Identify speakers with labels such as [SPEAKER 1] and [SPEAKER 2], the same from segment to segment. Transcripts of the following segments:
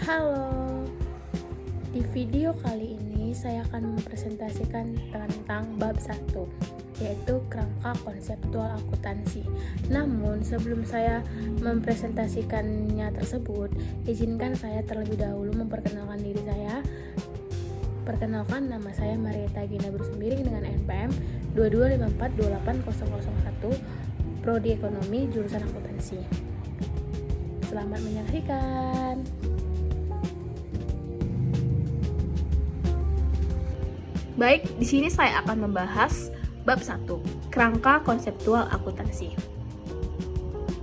[SPEAKER 1] Halo, di video kali ini saya akan mempresentasikan tentang bab 1, yaitu kerangka konseptual akuntansi. Namun, sebelum saya mempresentasikannya tersebut, izinkan saya terlebih dahulu memperkenalkan diri saya. Perkenalkan, nama saya Marieta Gina Bersembiring dengan NPM 225428001, Prodi Ekonomi, jurusan akuntansi. Selamat menyaksikan.
[SPEAKER 2] Baik, di sini saya akan membahas bab 1, kerangka konseptual akuntansi.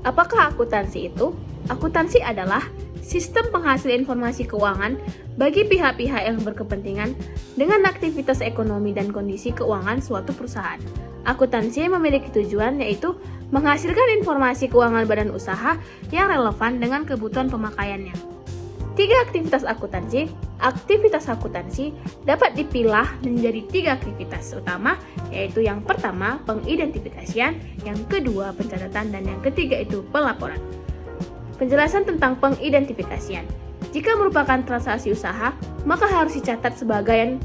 [SPEAKER 2] Apakah akuntansi itu? Akuntansi adalah sistem penghasil informasi keuangan bagi pihak-pihak yang berkepentingan dengan aktivitas ekonomi dan kondisi keuangan suatu perusahaan. Akuntansi memiliki tujuan yaitu menghasilkan informasi keuangan badan usaha yang relevan dengan kebutuhan pemakaiannya. 3 aktivitas akuntansi. Aktivitas akuntansi dapat dipilah menjadi 3 aktivitas utama, yaitu yang pertama pengidentifikasian, yang kedua pencatatan, dan yang ketiga itu pelaporan. Penjelasan tentang pengidentifikasian. Jika merupakan transaksi usaha, maka harus dicatat sebagian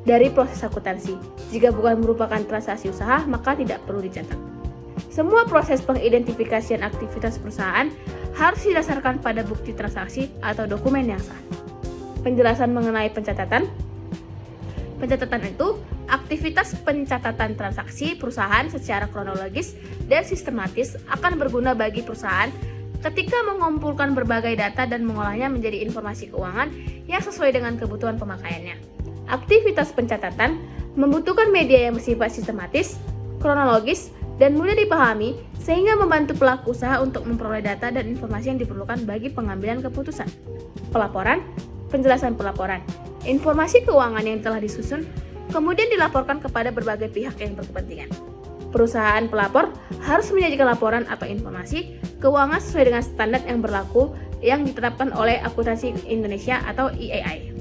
[SPEAKER 2] dari proses akuntansi. Jika bukan merupakan transaksi usaha, maka tidak perlu dicatat. Semua proses pengidentifikasian aktivitas perusahaan harus didasarkan pada bukti transaksi atau dokumen yang sah. Penjelasan mengenai pencatatan. Pencatatan itu aktivitas pencatatan transaksi perusahaan secara kronologis dan sistematis akan berguna bagi perusahaan ketika mengumpulkan berbagai data dan mengolahnya menjadi informasi keuangan yang sesuai dengan kebutuhan pemakaiannya. Aktivitas pencatatan membutuhkan media yang bersifat sistematis, kronologis, dan mudah dipahami sehingga membantu pelaku usaha untuk memperoleh data dan informasi yang diperlukan bagi pengambilan keputusan. Pelaporan. Penjelasan pelaporan. Informasi keuangan yang telah disusun kemudian dilaporkan kepada berbagai pihak yang berkepentingan. Perusahaan pelapor harus menyajikan laporan atau informasi keuangan sesuai dengan standar yang berlaku yang ditetapkan oleh Akuntansi Indonesia atau IAI.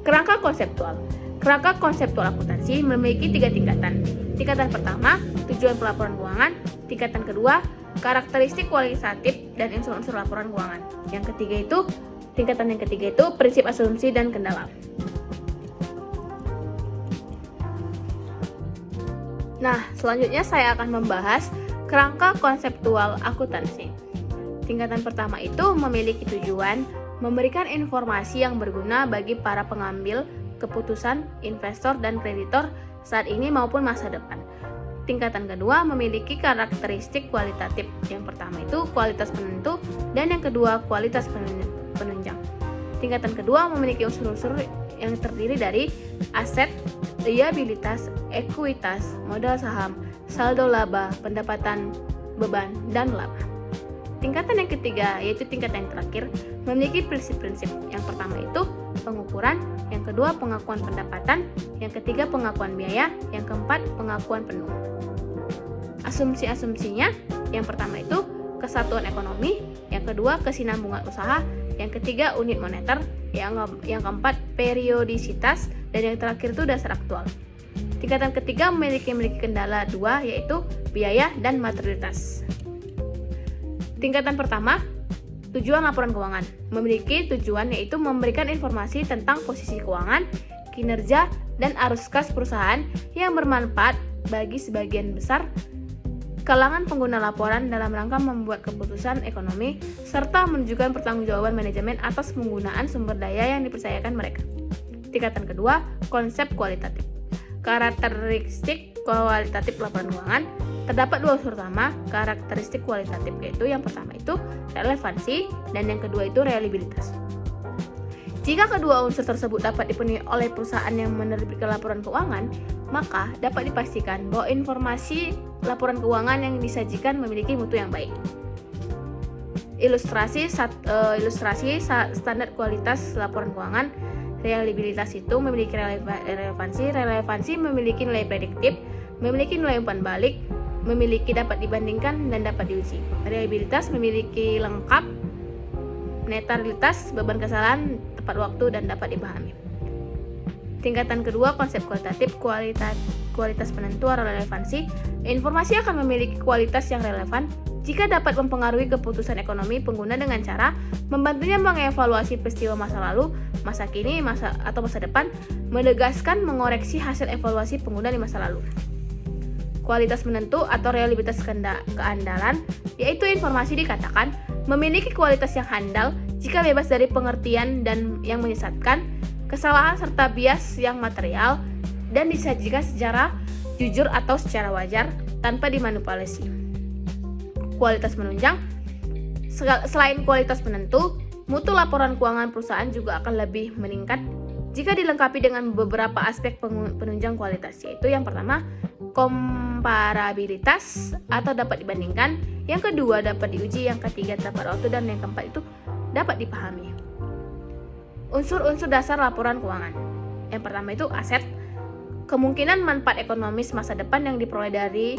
[SPEAKER 2] Kerangka konseptual. Kerangka konseptual akuntansi memiliki 3 tingkatan. Tingkatan pertama, tujuan pelaporan keuangan. Tingkatan kedua, karakteristik kualitatif dan unsur-unsur laporan keuangan. Tingkatan yang ketiga itu prinsip asumsi dan kendala. Nah, selanjutnya saya akan membahas kerangka konseptual akuntansi. Tingkatan pertama itu memiliki tujuan memberikan informasi yang berguna bagi para pengambil keputusan, investor, dan kreditor saat ini maupun masa depan. Tingkatan kedua memiliki karakteristik kualitatif. Yang pertama itu kualitas penentu dan yang kedua kualitas penunjang. Tingkatan kedua memiliki unsur-unsur yang terdiri dari aset, liabilitas, ekuitas, modal saham, saldo laba, pendapatan, beban, dan laba. Tingkatan yang ketiga, yaitu tingkatan yang terakhir, memiliki prinsip-prinsip. Yang pertama itu pengukuran, yang kedua pengakuan pendapatan, yang ketiga pengakuan biaya, yang keempat pengakuan penuh. Asumsi-asumsinya, yang pertama itu kesatuan ekonomi, yang kedua kesinambungan usaha, yang ketiga unit moneter, yang keempat periodisitas, dan yang terakhir itu dasar aktual. Tingkatan ketiga memiliki kendala 2, yaitu biaya dan materialitas. Tingkatan pertama, tujuan laporan keuangan. Memiliki tujuan yaitu memberikan informasi tentang posisi keuangan, kinerja, dan arus kas perusahaan yang bermanfaat bagi sebagian besar kalangan pengguna laporan dalam rangka membuat keputusan ekonomi serta menunjukkan pertanggungjawaban manajemen atas penggunaan sumber daya yang dipercayakan mereka. Tingkatan kedua, konsep kualitatif. Karakteristik kualitatif laporan keuangan. Terdapat 2 unsur utama karakteristik kualitatif, yaitu yang pertama itu relevansi dan yang kedua itu reliabilitas. Jika kedua unsur tersebut dapat dipenuhi oleh perusahaan yang menerbitkan laporan keuangan, maka dapat dipastikan bahwa informasi laporan keuangan yang disajikan memiliki mutu yang baik. Ilustrasi standar kualitas laporan keuangan. Reliabilitas itu memiliki relevansi memiliki nilai prediktif, memiliki nilai umpan balik, memiliki dapat dibandingkan dan dapat diuji. Reliabilitas memiliki lengkap, netralitas, beban kesalahan, tepat waktu, dan dapat dipahami. Tingkatan kedua, konsep kualitatif, kualitas penentu atau relevansi. Informasi akan memiliki kualitas yang relevan, jika dapat mempengaruhi keputusan ekonomi pengguna dengan cara membantunya mengevaluasi peristiwa masa lalu, masa kini, masa depan, menegaskan mengoreksi hasil evaluasi pengguna di masa lalu. Kualitas menentu atau reliabilitas keandalan, yaitu informasi dikatakan memiliki kualitas yang handal jika bebas dari pengertian dan yang menyesatkan, kesalahan serta bias yang material, dan disajikan secara jujur atau secara wajar tanpa dimanipulasi. Kualitas menunjang, selain kualitas penentu, mutu laporan keuangan perusahaan juga akan lebih meningkat jika dilengkapi dengan beberapa aspek penunjang kualitas, yaitu yang pertama, komparabilitas atau dapat dibandingkan, yang kedua dapat diuji, yang ketiga tepat waktu, dan yang keempat itu dapat dipahami. Unsur-unsur dasar laporan keuangan. Yang pertama itu aset, kemungkinan manfaat ekonomis masa depan yang diperoleh dari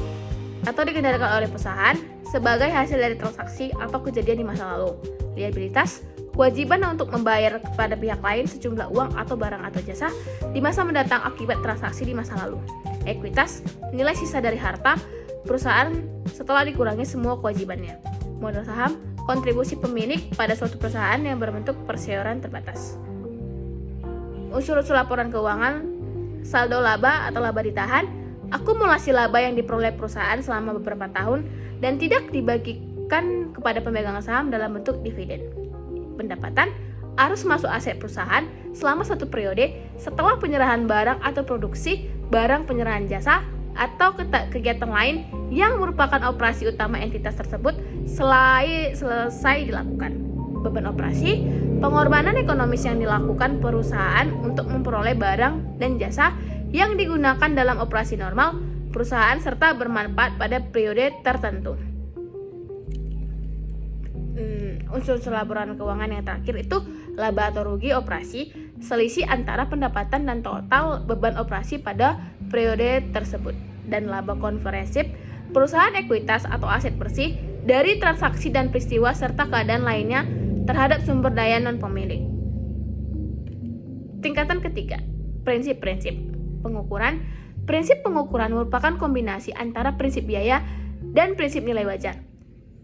[SPEAKER 2] atau dikendalikan oleh perusahaan sebagai hasil dari transaksi atau kejadian di masa lalu. Liabilitas, kewajiban untuk membayar kepada pihak lain sejumlah uang atau barang atau jasa di masa mendatang akibat transaksi di masa lalu. Ekuitas, nilai sisa dari harta perusahaan setelah dikurangi semua kewajibannya. Modal saham, kontribusi pemilik pada suatu perusahaan yang berbentuk perseroan terbatas. Unsur-unsur laporan keuangan, saldo laba atau laba ditahan, akumulasi laba yang diperoleh perusahaan selama beberapa tahun dan tidak dibagikan kepada pemegang saham dalam bentuk dividen. Pendapatan, arus masuk aset perusahaan selama satu periode setelah penyerahan barang atau produksi, barang penyerahan jasa, atau kegiatan lain yang merupakan operasi utama entitas tersebut selesai dilakukan. Beban operasi, pengorbanan ekonomis yang dilakukan perusahaan untuk memperoleh barang dan jasa yang digunakan dalam operasi normal perusahaan serta bermanfaat pada periode tertentu. Unsur-unsur laporan keuangan yang terakhir itu laba atau rugi operasi, selisih antara pendapatan dan total beban operasi pada periode tersebut, dan laba konverensif, perusahaan ekuitas atau aset bersih dari transaksi dan peristiwa serta keadaan lainnya terhadap sumber daya non-pemilik. Tingkatan ketiga, prinsip-prinsip pengukuran. Prinsip pengukuran merupakan kombinasi antara prinsip biaya dan prinsip nilai wajar.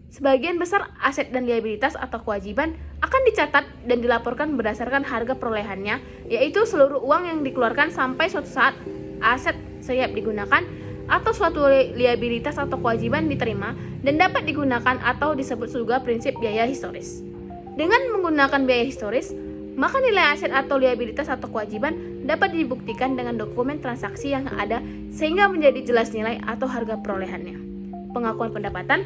[SPEAKER 2] Sebagian besar aset dan liabilitas atau kewajiban akan dicatat dan dilaporkan berdasarkan harga perolehannya, yaitu seluruh uang yang dikeluarkan sampai suatu saat aset siap digunakan atau suatu liabilitas atau kewajiban diterima dan dapat digunakan atau disebut juga prinsip biaya historis. Dengan menggunakan biaya historis, maka nilai aset atau liabilitas atau kewajiban dapat dibuktikan dengan dokumen transaksi yang ada sehingga menjadi jelas nilai atau harga perolehannya. Pengakuan pendapatan,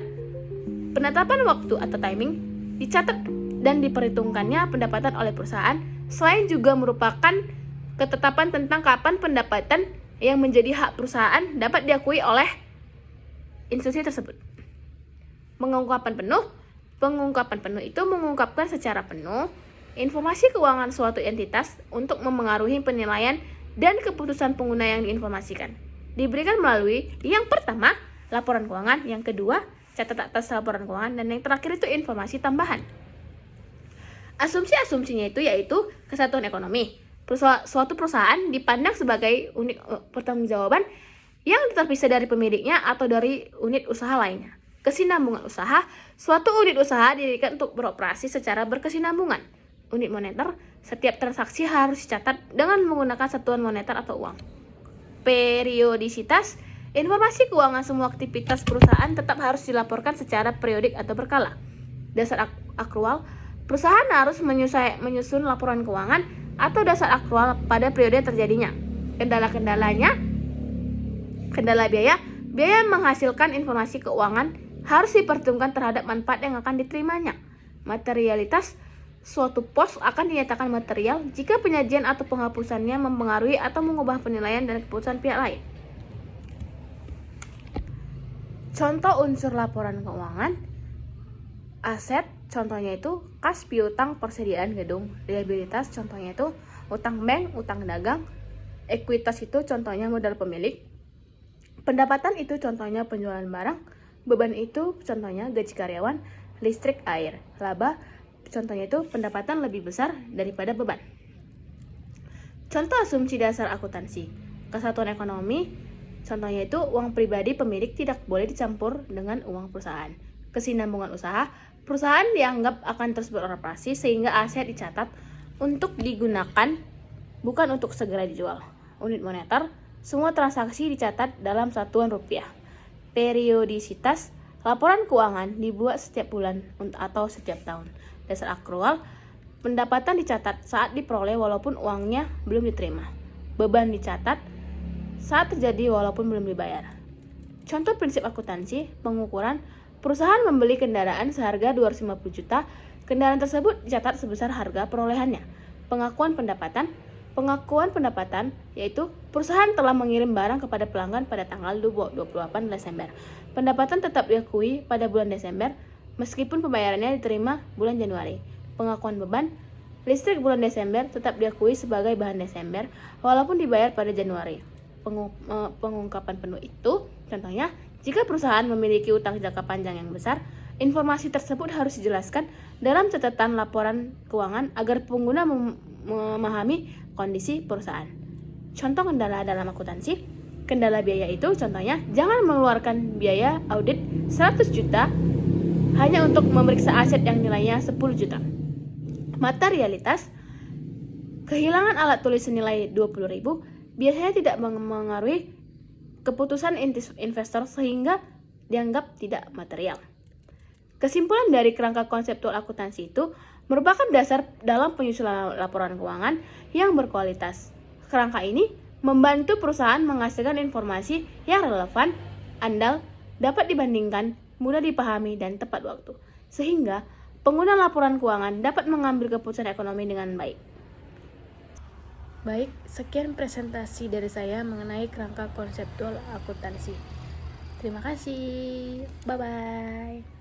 [SPEAKER 2] penetapan waktu atau timing, dicatat dan diperhitungkannya pendapatan oleh perusahaan, selain juga merupakan ketetapan tentang kapan pendapatan yang menjadi hak perusahaan dapat diakui oleh institusi tersebut. Pengungkapan penuh itu mengungkapkan secara penuh informasi keuangan suatu entitas untuk memengaruhi penilaian dan keputusan pengguna yang diinformasikan. Diberikan melalui yang pertama, laporan keuangan, yang kedua, catatan atas laporan keuangan, dan yang terakhir itu informasi tambahan. Asumsi-asumsinya itu yaitu kesatuan ekonomi. Suatu perusahaan dipandang sebagai unit pertanggungjawaban yang terpisah dari pemiliknya atau dari unit usaha lainnya. Kesinambungan usaha, suatu unit usaha didirikan untuk beroperasi secara berkesinambungan. Unit moneter, setiap transaksi harus dicatat dengan menggunakan satuan moneter atau uang. Periodisitas, informasi keuangan semua aktivitas perusahaan tetap harus dilaporkan secara periodik atau berkala. Dasar akrual, perusahaan harus menyusun laporan keuangan atau dasar akrual pada periode terjadinya. Kendala biaya menghasilkan informasi keuangan harus diperhitungkan terhadap manfaat yang akan diterimanya. Materialitas, suatu pos akan dinyatakan material jika penyajian atau penghapusannya mempengaruhi atau mengubah penilaian dan keputusan pihak lain. Contoh unsur laporan keuangan. Aset, contohnya itu kas piutang persediaan gedung. Liabilitas, contohnya itu utang bank, utang dagang. Ekuitas itu contohnya modal pemilik. Pendapatan itu contohnya penjualan barang. Beban itu contohnya gaji karyawan, listrik, air. Laba, contohnya itu pendapatan lebih besar daripada beban. Contoh asumsi dasar akuntansi. Kesatuan ekonomi, contohnya itu uang pribadi pemilik tidak boleh dicampur dengan uang perusahaan. kesinambungan usaha, perusahaan dianggap akan terus beroperasi sehingga aset dicatat untuk digunakan, bukan untuk segera dijual. Unit moneter, semua transaksi dicatat dalam satuan rupiah. Periodisitas, laporan keuangan dibuat setiap bulan atau setiap tahun. Dasar akrual, pendapatan dicatat saat diperoleh walaupun uangnya belum diterima. Beban dicatat saat terjadi walaupun belum dibayar. Contoh prinsip akuntansi, pengukuran, perusahaan membeli kendaraan seharga 250 juta, kendaraan tersebut dicatat sebesar harga perolehannya. Pengakuan pendapatan yaitu perusahaan telah mengirim barang kepada pelanggan pada tanggal 28 Desember. Pendapatan tetap diakui pada bulan Desember meskipun pembayarannya diterima bulan Januari. Pengakuan beban, listrik bulan Desember tetap diakui sebagai bahan Desember walaupun dibayar pada Januari. Pengungkapan penuh itu, contohnya, jika perusahaan memiliki utang jangka panjang yang besar, informasi tersebut harus dijelaskan dalam catatan laporan keuangan agar pengguna memahami kondisi perusahaan. Contoh kendala dalam akuntansi, kendala biaya itu contohnya, jangan mengeluarkan biaya audit 100 juta hanya untuk memeriksa aset yang nilainya 10 juta. Materialitas, kehilangan alat tulis senilai 20.000 biasanya tidak mengaruhi keputusan investor sehingga dianggap tidak material. Kesimpulan dari kerangka konseptual akuntansi itu merupakan dasar dalam penyusunan laporan keuangan yang berkualitas. Kerangka ini membantu perusahaan menghasilkan informasi yang relevan, andal, dapat dibandingkan, mudah dipahami, dan tepat waktu, sehingga pengguna laporan keuangan dapat mengambil keputusan ekonomi dengan baik.
[SPEAKER 1] Baik, sekian presentasi dari saya mengenai kerangka konseptual akuntansi. Terima kasih. Bye-bye.